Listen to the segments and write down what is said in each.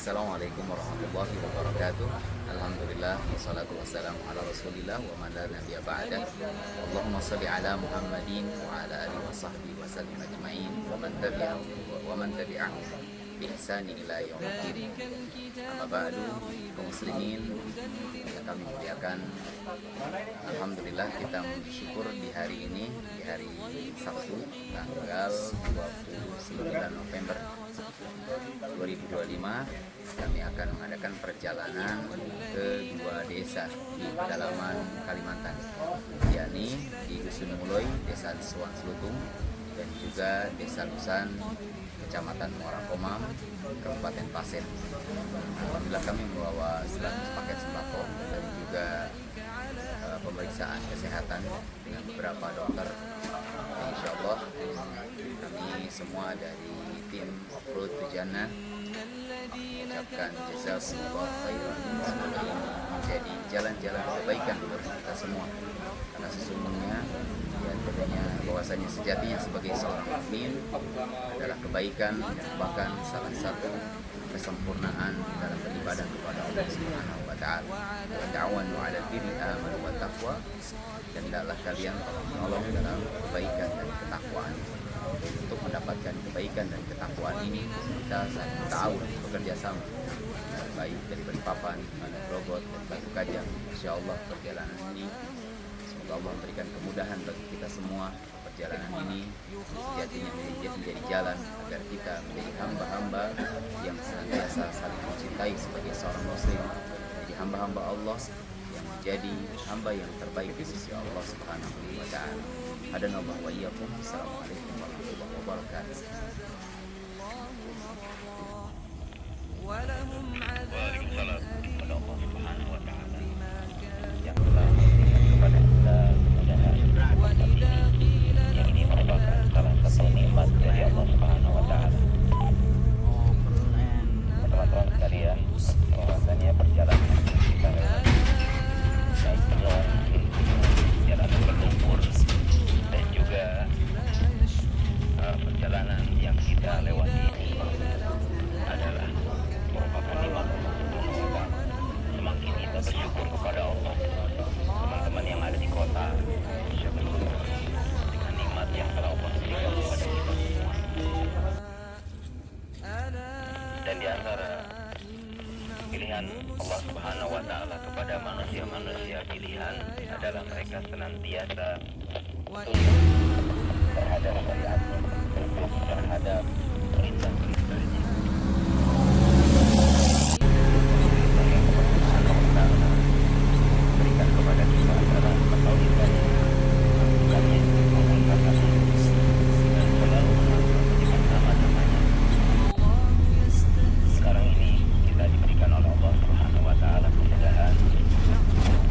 Assalamualaikum warahmatullahi wabarakatuh. Alhamdulillah wassalatu wassalamu ala Rasulillah wa man la nabiyya ba'da. Allahumma shalli ala Muhammadin wa ala alihi wa sahbihi wa sallim ajma'in wa man tabi'ahum bi ihsani ila yaumiddin. Amma ba'du, kaum muslimin yang kami muliakan. Alhamdulillah kita bersyukur di hari ini, di hari Sabtu tanggal 29 November 2025, kami akan mengadakan perjalanan ke dua desa di pedalaman Kalimantan, yakni di Dusun Muloy, Desa Suwan Selutung, dan juga Desa Lusan, Kecamatan Muara Komam, Kabupaten Pasir. Alhamdulillah kami membawa 100 paket sembako dan juga pemeriksaan kesehatan dengan beberapa dokter. Insya Allah kami semua dari tim Road to Jannah mengucapkan jazakumullah khairan. Semoga ini menjadi jalan-jalan kebaikan bagi kita semua, karena sesungguhnya adanya bahwasanya sejatinya sebagai seorang mukmin adalah kebaikan, bahkan salah satu kesempurnaan dalam beribadah kepada Allah Subhanahu wa taala. Wa ta'awanu 'alal birri wa taqwa, dan hendaklah kalian menolong dalam kebaikan dan ketakwaan. Untuk mendapatkan kebaikan dan ketakwaan ini kita saling bertawun, bekerja sama, baik dari Balikpapan, Bogor, dan Batu Kajang. Insyaallah perjalanan ini semoga Allah memberikan kemudahan bagi kita semua. Perjalanan ini sejatinya menjadi jalan agar kita menjadi hamba-hamba yang senantiasa saling mencintai sebagai seorang muslim, menjadi hamba-hamba Allah yang menjadi hamba yang terbaik di sisi Allah Subhanahu wa taala. Hadanallah wa iyyakum. Assalamualaikum warahmatullahi wabarakatuh. Waalaikumsalam kepada Allah Subhanahu wa taala yang telah memberikan kepada kita kemudahan yang ini merupakan salah satu nikmat dari Allah Subhanahu wa taala. Teman-teman sekalian, bahwasanya perjalanan kita naik gunung, jalan berlumpur, dan juga perjalanan yang kita lewati ini adalah merupakan nikmat Allah Subhanahu wa taala. Semakin kita bersyukur kepada Allah, teman-teman yang ada di kota, bersyukur dengan nikmat yang telah Allah berikan kepada kita semua. Dan di antara pilihan Allah Subhanahu wa taala kepada manusia-manusia pilihan adalah mereka senantiasa terhadap syariatnya, terhadap perintah-perintahnya. Berikan kepada kita adalah ketauhidan, bukannya mengucapkan dan selalu menyebut nama-namanya. Sekarang ini kita diberikan oleh Allah Subhanahu wa taala kemudahan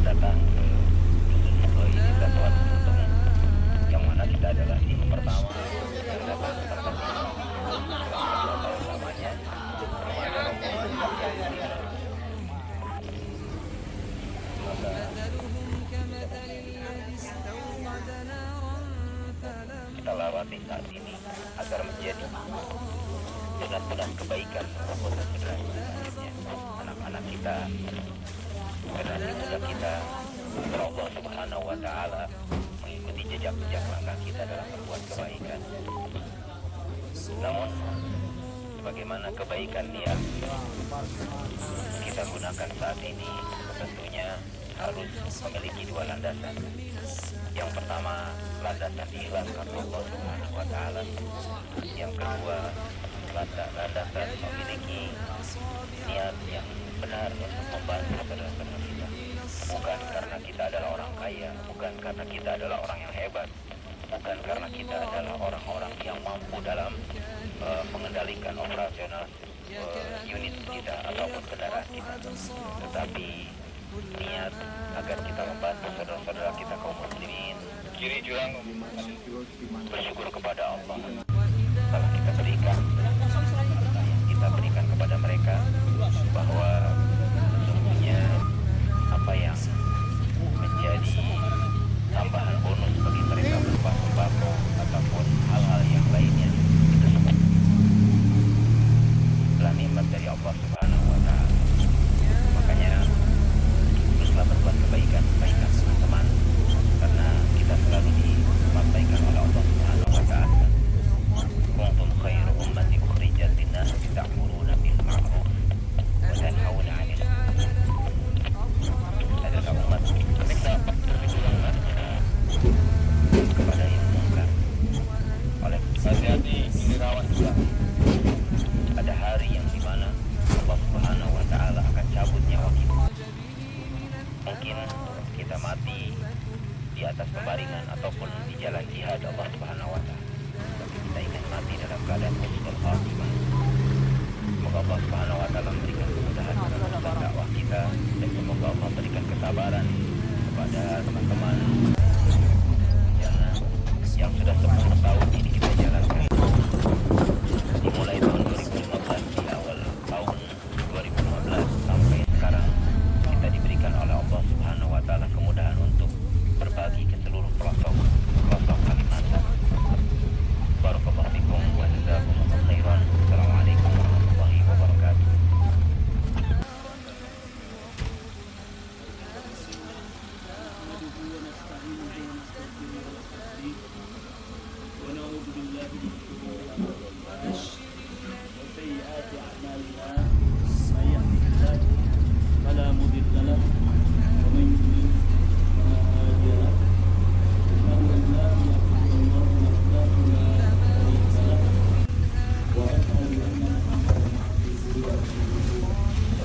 datang ke Dusun Muloy, Desa Suwan Selutung, yang mana kita adalah tim pertama yang datang ke tempat ini. Tahun lamanya kepada rombongan yang mulia. Kita lewati saat ini agar menjadi benar-benar kebaikan untuk generasi selanjutnya, anak-anak kita, generasi muda kita, agar Allah Subhanahu wa taala mengikuti jejak-jejak langkah kita dalam berbuat kebaikan. Namun bagaimana kebaikan yang kita gunakan saat ini tentunya harus memiliki dua landasan. Yang pertama, landasan ikhlas karena Allah Subhanahu wa taala. Yang kedua, landasan memiliki niat yang benar untuk membantu saudara-saudara kita. Bukan karena kita adalah orang kaya, bukan karena kita adalah orang yang hebat, bukan karena kita adalah orang-orang yang mampu dalam mengendalikan operasional unit kita ataupun kendaraan kita, tetapi niat agar kita membantu saudara-saudara kita kaum muslimin. Kiri jurang bersyukur kepada Allah telah kita berikan yang kita berikan kepada mereka, bahwa sesungguhnya apa yang menjadi tambahan bonus bagi mereka berupa sembako ataupun hal-hal yang lainnya, itu semua adalah nikmat dari Allah Subhanahu wa Ada hari yang dimana Allah Subhanahu wa Ta'ala akan cabut nyawa kita. Mungkin kita mati di atas pembaringan ataupun di jalan jihad Allah Subhanahu wa Ta'ala. Tapi kita ingin mati dalam keadaan husnul khatimah. Semoga Allah Subhanahu wa Ta'ala memberikan kemudahan dalam dakwah kita, dan semoga Allah memberikan kesabaran kepada teman-teman yang sudah 10 tahun ini kita jalankan. Dimulai tahun 2015, di awal tahun 2015 sampai sekarang, kita diberikan oleh Allah Subhanahu wa Ta'ala kemudahan untuk berbagi ke seluruh pelosok Kalimantan. Barakallahu fikum wa jazakumullahu khairan. Assalamualaikum warahmatullahi wabarakatuh. ونعوذ بالله من شرور انفسنا وسيئات اعمالنا من يهده الله فلا مضل له ومن يضلل فلا هادي له اشهد ان لا اله الا الله وحده لا شريك له واشهد ان محمدا عبده ورسوله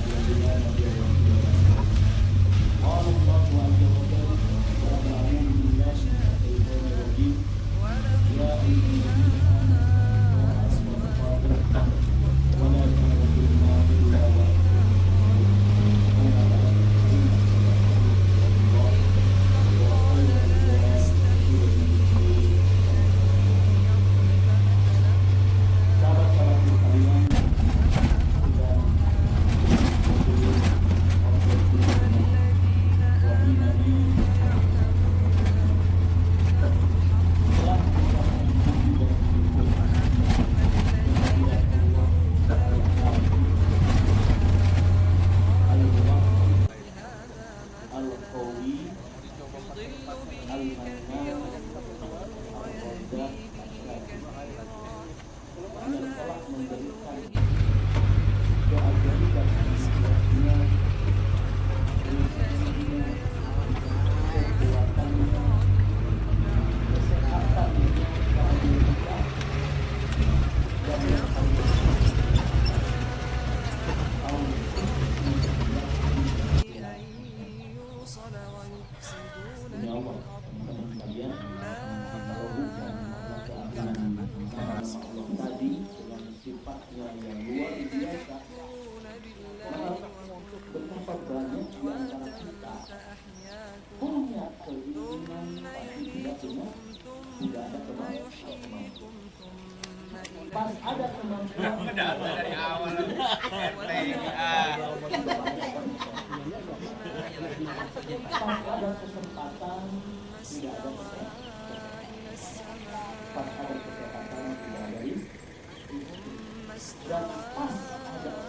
الذي لا نبي بعده قال الله عز وجل بعد اعوذ بالله من الشيطان الرجيم يا أيها الذين آمنوا اتقوا الله حق تقاته ولا تموتن إلا pas ada kemampuan dari awal pas ada kesempatan tidak ada pas ada kesempatan tidak ada dan pas ada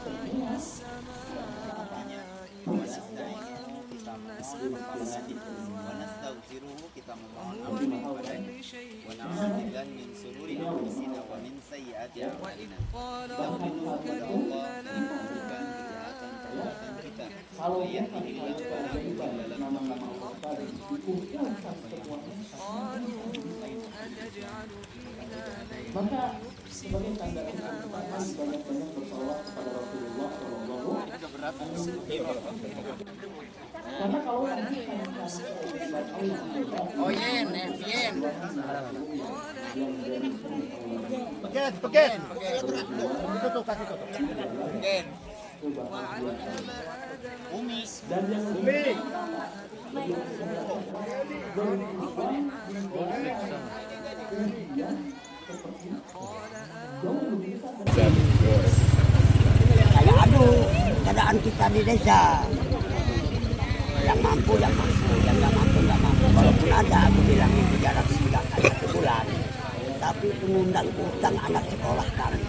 semua kita memohon ampun kepadanya. Wa na'udzubillah min sururi anfusina wa min sayyiati a'malina. Bahkan kepada Allah mengampunkan kejahatan kita. kalau yahdihillahu fala mudilla lahu nama-nama Allah dikumpulkan semuanya maka sebagai tanda ketaatan banyak-banyak bersolawat kepada Rasulullah Shallallahu Alaihi Wasallam. Karena kalau Yen. Peken. Tutup kasih tutup. Yen. Umi. dan yang Umi. Kayak aduh keadaan kita di desa, yang mampu, yang nggak mampu. Walaupun ada, aku bilang itu 300 juta satu bulan, tapi mengundang utang anak sekolah kami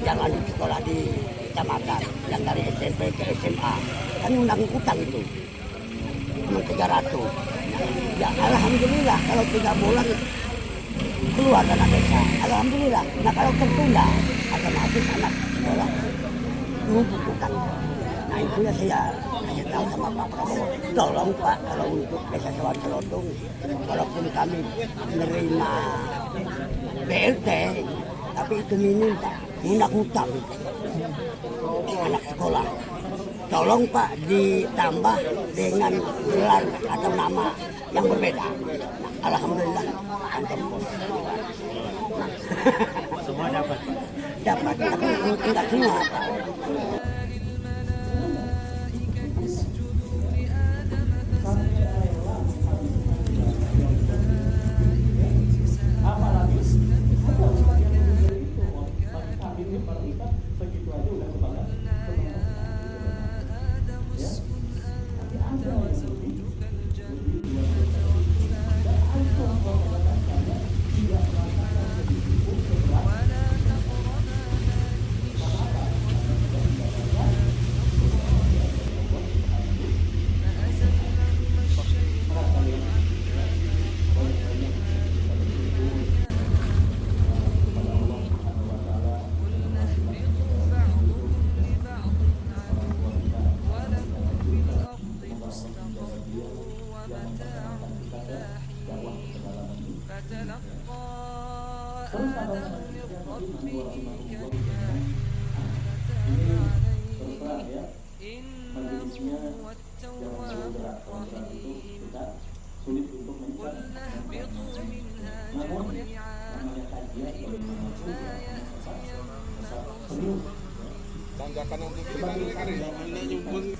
yang lanjut sekolah di kecamatan, yang dari SMP ke SMA, kan undang utang itu cuma 300. Ya alhamdulillah kalau 3 bulan keluar dana desa, alhamdulillah. Nah kalau tertunda, otomatis anak sekolah numpuk utang. Nah itu ya saya kasih tahu sama Pak Prabowo, tolong Pak kalau untuk desa Sawan Selodong, walaupun kami menerima BLT, tapi itu minta hutang anak sekolah. Tolong Pak ditambah dengan gelar atau nama yang berbeda. Nah, alhamdulillah antum bos. Semua dapat. Dapat, tapi enggak semua Pak. Apalagi ada umat yang menjadi itu, tapi kita segitu aja udah kebanggaan. Ya, tapi ada yang lebih luar biasa. Dan antum kalau katakannya tidak merasakan jadi cukup seberat. Sulit untuk mencapai. Namun namanya kajian serius. Tanjakan untuk kita ini kan ini nyumbun.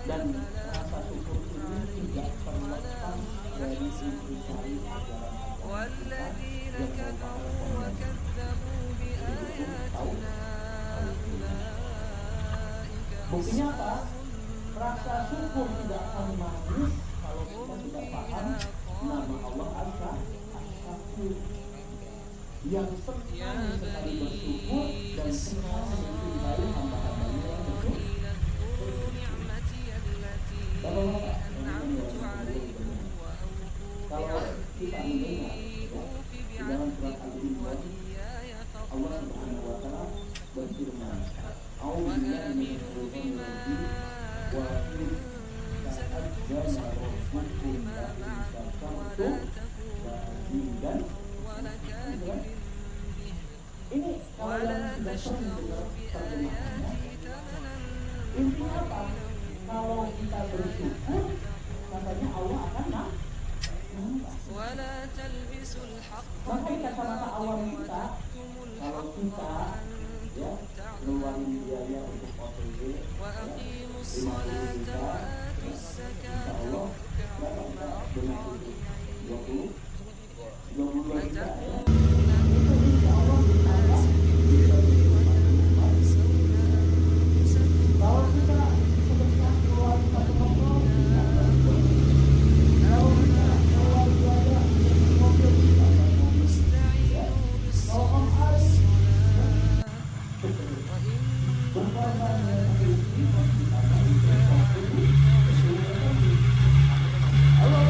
Dan rasa syukur ini tidak terlepas dari mencari buktinya apa? Rasa syukur tidak akan manis kalau kita tidak paham nama Allah As-Syakur, yang senang sekali bersyukur dan senang mencintai hamba-hambanya yang bersyukur. Kalau kita mendengar di dalam surat Al-Imran, Allah Subhanahu wa Ta'ala berfirman, "A'udzubillahi minasyaitonir rajim wa in ta'azzana rabbukum la in syakartum la azidan." Ini kalau yang sudah sering dengar terjemahannya, intinya apa? Kalau kita bersyukur, katanya Allah akan nambah. Makanya kata-kata awam kita, kalau kita ya ngeluarin biaya untuk OTG ya, 50 juta, insya Allah berapa dengan itu 22 juta ya. Itu insya Allah ditambah kalau kita sedekah keluarin satu motor, kalau kita keluar biaya mobil kita ya. Kalau Om Ari berkorban dengan kehidupan kita halo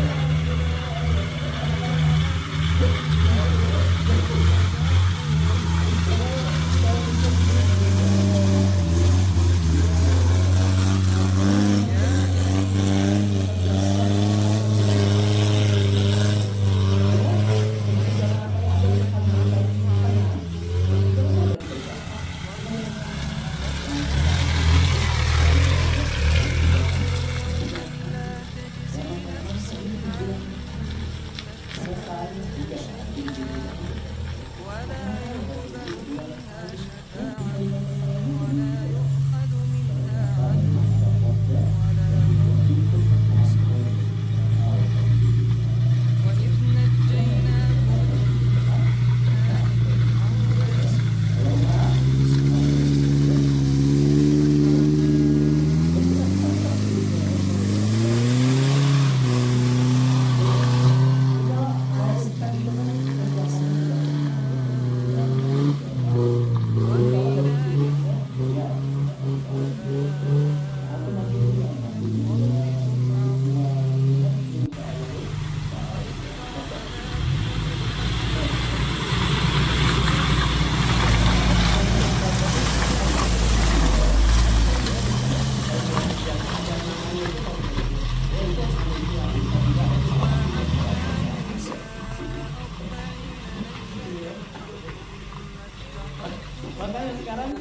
sekarang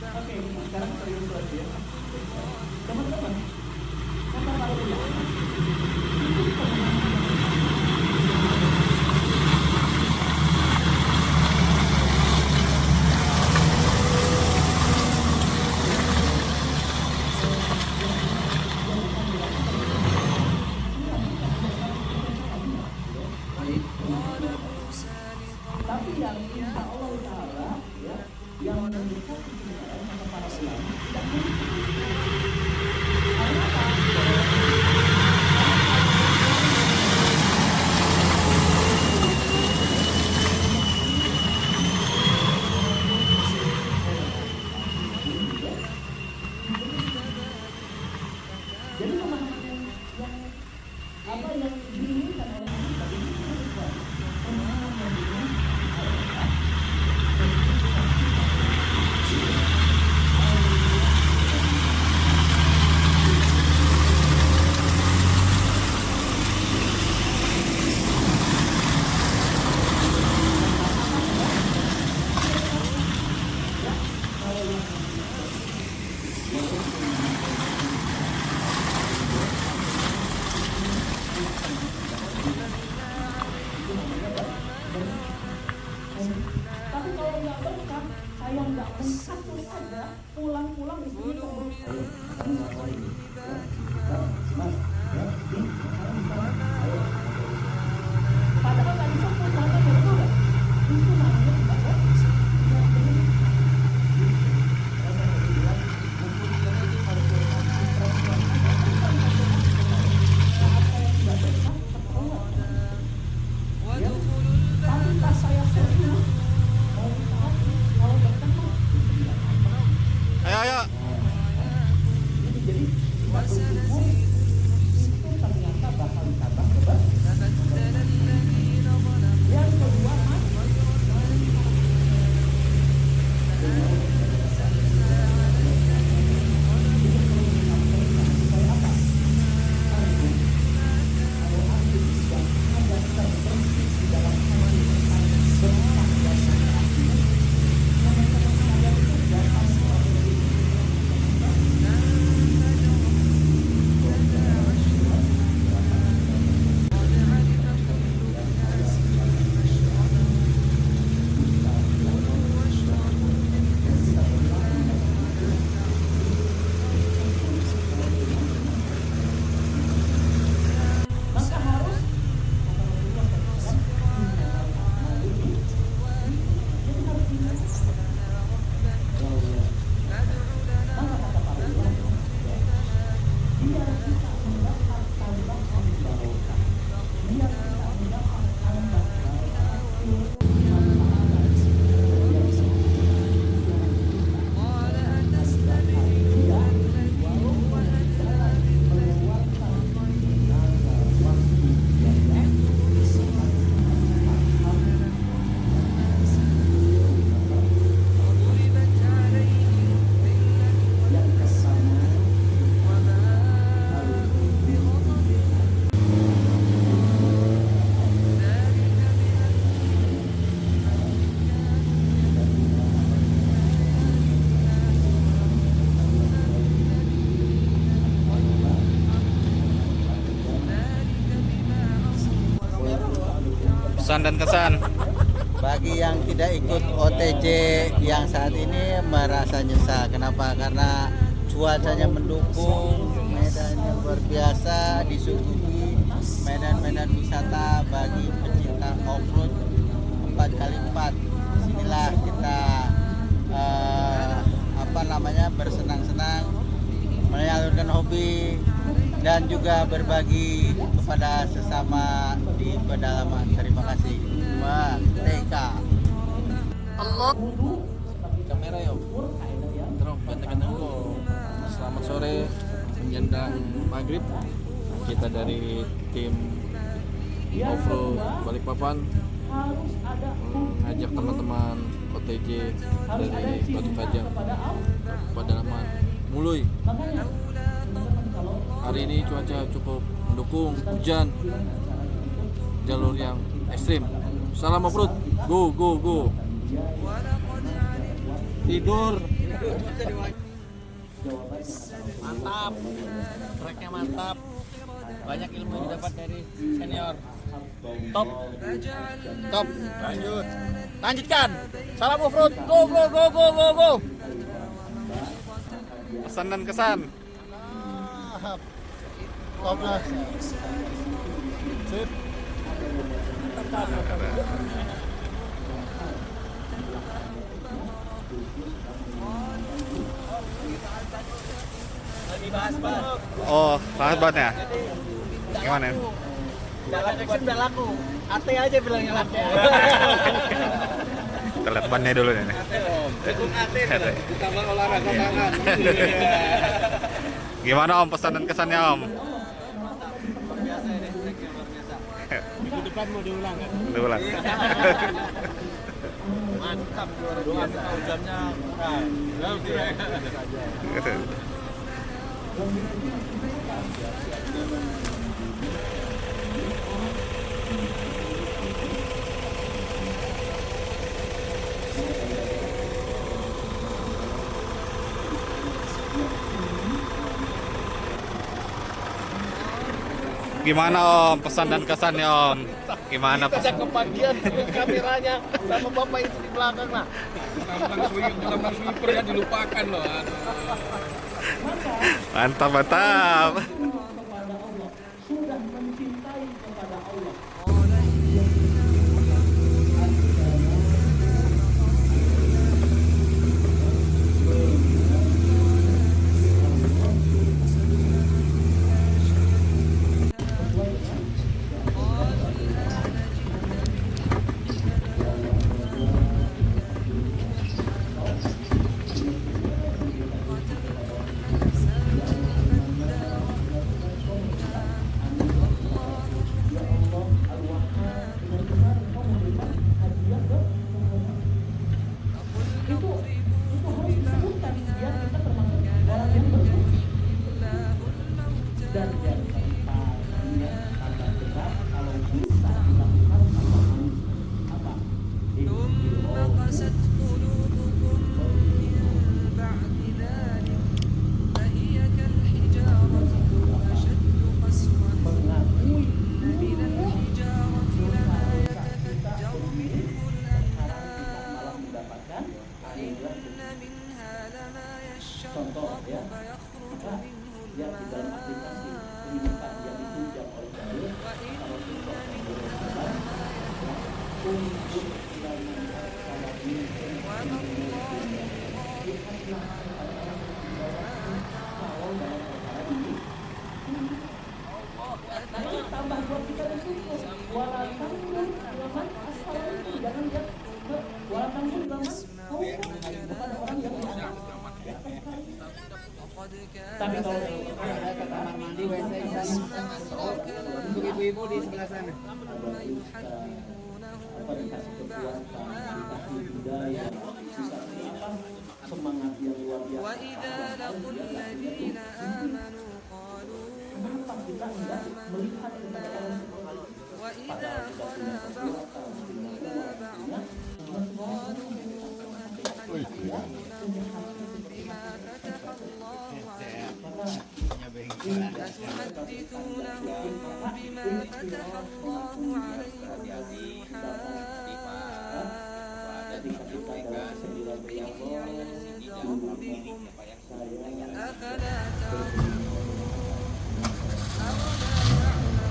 oke, sekarang serius lagi ya. Teman-teman, kata para ulama, tapi yang insya Allah Ta'ala ya, yang mendukung kebenaran kata para ulama tidak karena apa? Jadi pemahaman yang apa yang diinginkan oleh kita ini adalah pemahaman yang adalah tapi kalau nggak berkah, saya nggak lengkap terus aja pulang-pulang istrinya padahal tadi sebut namanya itu kan itu namanya tidak kan? Tapi pas saya serius, kalau bertemu Ayo. jadi waktu subuh itu ternyata bakal ditambah beban. Yang kedua maka harus Pesan dan kesan. Bagi yang tidak ikut OTJ yang saat ini merasa nyesal. Kenapa? Karena cuacanya mendukung, medannya luar biasa, disuguhi medan-medan wisata bagi pecinta off-road 4x4. Disinilah kita bersenang-senang, menyalurkan hobi dan juga berbagi kepada sesama di pedalaman. Terima kasih. Merdeka. Kamera yuk. Terus benteng selamat sore menjelang maghrib. Kita dari tim Offroad Balikpapan ngajak teman-teman OTJ dari Batu Kajang pedalaman Mului. Hari ini cuaca cukup mendukung, hujan, jalur yang ekstrim. Salam off-road, go go go. Tidur. Jawabannya Mantap. Tracknya mantap. Banyak ilmu yang didapat dari senior. Top. Top. Lanjut. Lanjutkan. Salam off-road. Go go go go go go. Pesan dan kesan. Top lah. Sip. Lagi bahas banget. Oh, bahas banget ya. Gimana? Jalan action udah laku. AT aja bilangnya laku. Kita lihat bannya dulu nih. Dukung AT. ditambah olahraga tangan. Gimana Om pesan dan kesannya Om? Luar biasa ini, tracknya luar biasa. Minggu depan mau diulang kan? Ulang. Mantap luar biasa. Jamnya kurang. Gimana Om pesan dan kesannya Om? Gimana Ada pesan? kebagian kameranya sama bapak itu di belakang lah. Tambang sweeper ya dilupakan loh. Mantap mantap. Sudah mencintai kepada Allah. قست قلوبكم من بعد ذلك فهي كالحجارة أو أشد قسوة إن من الحجارة لما يتفجر منه الأنهار وإن منها لما يشقق فيخرج منه الماء وإن منها وما Tapi kalau ada ke kamar mandi WC di sana. Untuk ibu-ibu di sebelah sana. Semangat yang luar biasa. وإذا لقوا الذين آمنوا قالوا آمنا وإذا خلا بعضهم إلى بعض قالوا أتحدثونهم بما فتح الله عليكم أتحدثونهم بما فتح الله عليكم به عند ربكم أفلا تعقلون أولا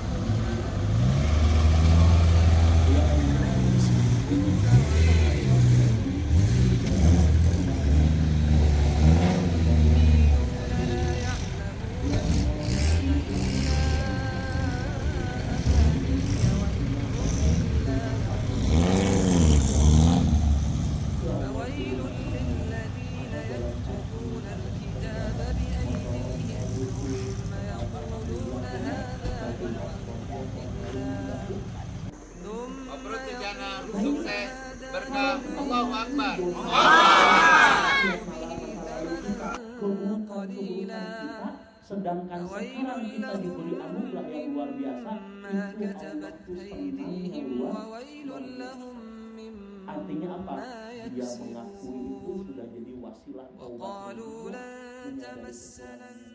فويل للذين يكتبون الكتاب بأيديهم ثم يقولون هذا من عند الله ثم Sukses, berkah, Allahu Akbar. قليلا Sedangkan فويل sekarang kita diberi لهم anugerah yang luar biasa. مما كتبت أيديهم وويل لهم Artinya apa? مما dia mengakui itu يكسبون sudah jadi wasilah taubat وقالوا dia لن menyadari تمسنا kekurangannya